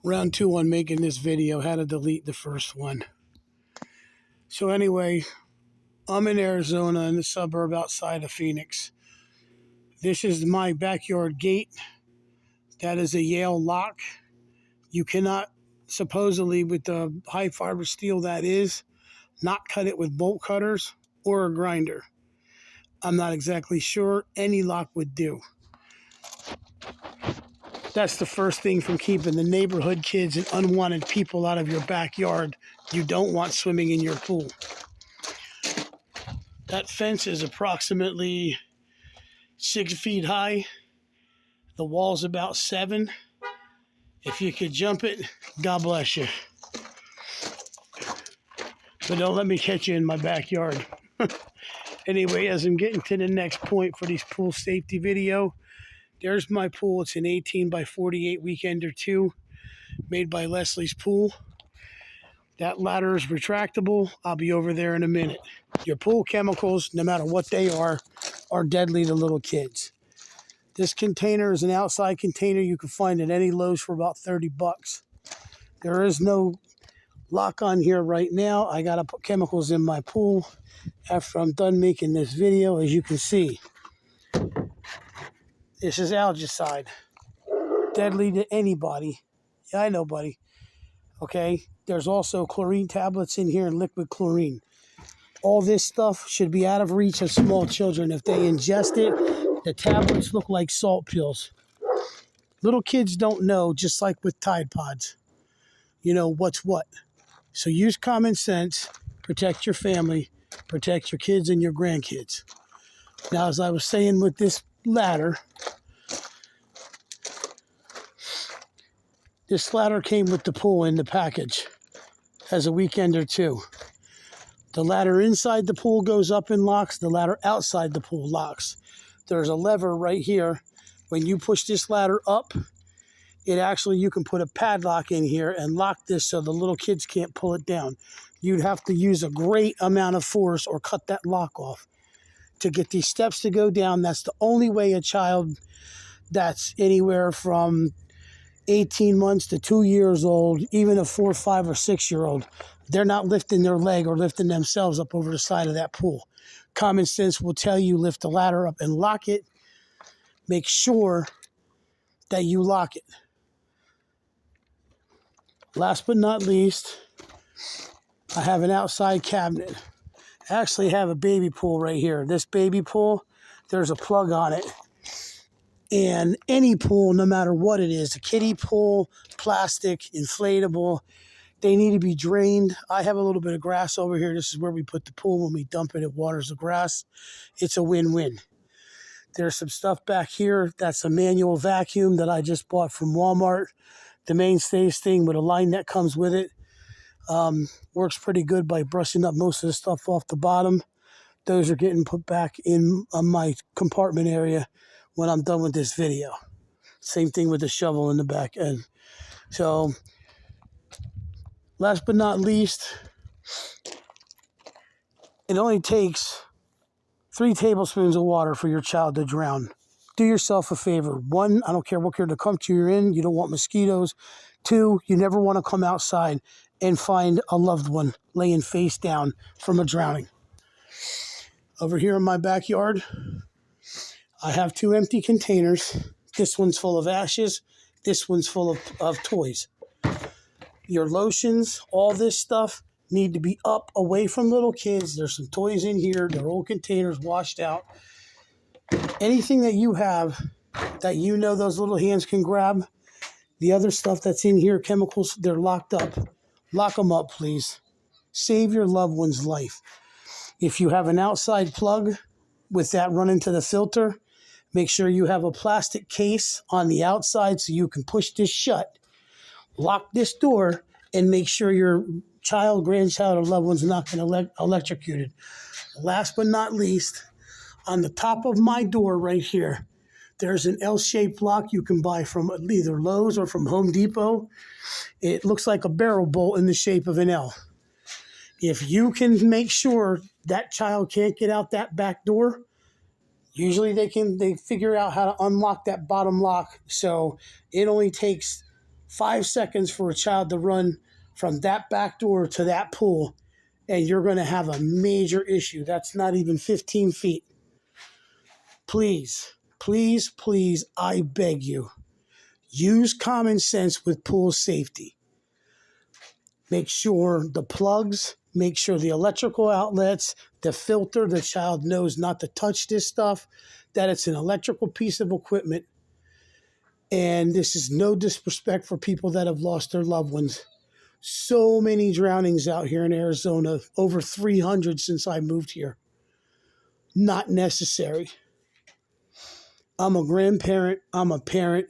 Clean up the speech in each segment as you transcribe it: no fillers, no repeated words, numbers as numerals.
Round two on making this video, how to delete the first one. So anyway, I'm in Arizona in the suburb outside of Phoenix. This is my backyard gate. That is a Yale lock. You cannot, supposedly with the high fiber steel that is, not cut it with bolt cutters or a grinder. I'm not exactly sure. Any lock would do. That's the first thing from keeping the neighborhood kids and unwanted people out of your backyard. You don't want swimming in your pool. That fence is approximately 6 feet high. The wall's about 7. If you could jump it, God bless you. But don't let me catch you in my backyard. Anyway, as I'm getting to the next point for this pool safety video, there's my pool. It's an 18 by 48 Weekender 2 made by Leslie's Pool. That ladder is retractable. I'll be over there in a minute. Your pool chemicals, no matter what they are deadly to little kids. This container is an outside container you can find at any Lowe's for about 30 bucks. There is no lock on here right now. I got to put chemicals in my pool after I'm done making this video. As you can see, this is algicide. Deadly to anybody. Yeah, I know, buddy. Okay, there's also chlorine tablets in here and liquid chlorine. All this stuff should be out of reach of small children. If they ingest it, the tablets look like salt pills. Little kids don't know, just like with Tide Pods, what's what. So use common sense, protect your family, protect your kids and your grandkids. Now, as I was saying with this ladder, this ladder came with the pool in the package as a Weekender 2. The ladder inside the pool goes up and locks. The ladder outside the pool locks. There's a lever right here. When you push this ladder up, you can put a padlock in here and lock this so the little kids can't pull it down. You'd have to use a great amount of force or cut that lock off to get these steps to go down. That's the only way a child that's anywhere from 18 months to 2 years old, even a 4, 5, or 6-year-old, they're not lifting their leg or lifting themselves up over the side of that pool. Common sense will tell you lift the ladder up and lock it. Make sure that you lock it. Last but not least, I have an outside cabinet. I actually have a baby pool right here. This baby pool, there's a plug on it. And any pool, no matter what it is, a kiddie pool, plastic, inflatable, they need to be drained. I have a little bit of grass over here. This is where we put the pool. When we dump it, it waters the grass. It's a win-win. There's some stuff back here. That's a manual vacuum that I just bought from Walmart. The mainstays thing with a line that comes with it. Works pretty good by brushing up most of the stuff off the bottom. Those are getting put back in my compartment area when I'm done with this video. Same thing with the shovel in the back end. So, last but not least, it only takes 3 tablespoons of water for your child to drown. Do yourself a favor. 1, I don't care what kind of country you're in. You don't want mosquitoes. 2, you never want to come outside and find a loved one laying face down from a drowning. Over here in my backyard, I have 2 empty containers. This one's full of ashes. This one's full of toys. Your lotions, all this stuff need to be up away from little kids. There's some toys in here. They're old containers washed out. Anything that you have that those little hands can grab, the other stuff that's in here, chemicals, they're locked up. Lock them up, please. Save your loved one's life. If you have an outside plug with that running to the filter, make sure you have a plastic case on the outside so you can push this shut, lock this door, and make sure your child, grandchild, or loved one's not going to get electrocuted. Last but not least, on the top of my door right here, there's an L-shaped lock you can buy from either Lowe's or from Home Depot. It looks like a barrel bolt in the shape of an L. If you can make sure that child can't get out that back door, usually they figure out how to unlock that bottom lock. So it only takes 5 seconds for a child to run from that back door to that pool, and you're going to have a major issue. That's not even 15 feet. Please, please, please, I beg you, use common sense with pool safety. Make sure the plugs, make sure the electrical outlets, the filter, the child knows not to touch this stuff, that it's an electrical piece of equipment. And this is no disrespect for people that have lost their loved ones. So many drownings out here in Arizona, over 300 since I moved here. Not necessary. I'm a grandparent. I'm a parent.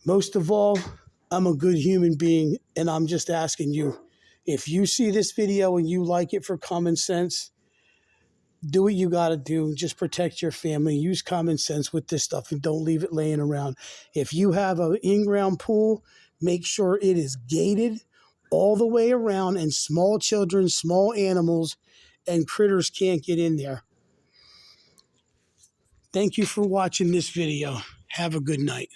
Most of all, I'm a good human being, and I'm just asking you, if you see this video and you like it for common sense, do what you got to do. Just protect your family. Use common sense with this stuff and don't leave it laying around. If you have an in-ground pool, make sure it is gated all the way around, and small children, small animals, and critters can't get in there. Thank you for watching this video. Have a good night.